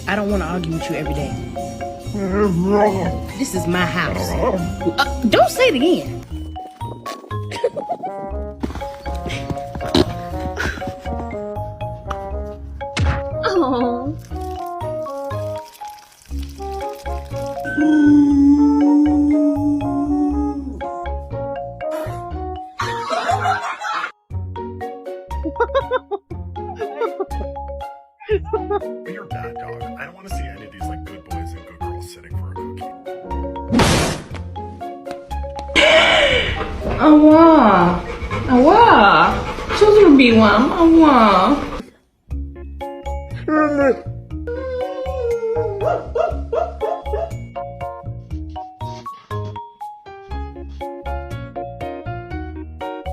I don't want to argue with you every day. This is my house. Don't say it again. Oh. You're a bad dog. I don't want to see any of these like good boys and good girls sitting for a cookie. Ała! Ała! Co zrobiłam? Ała!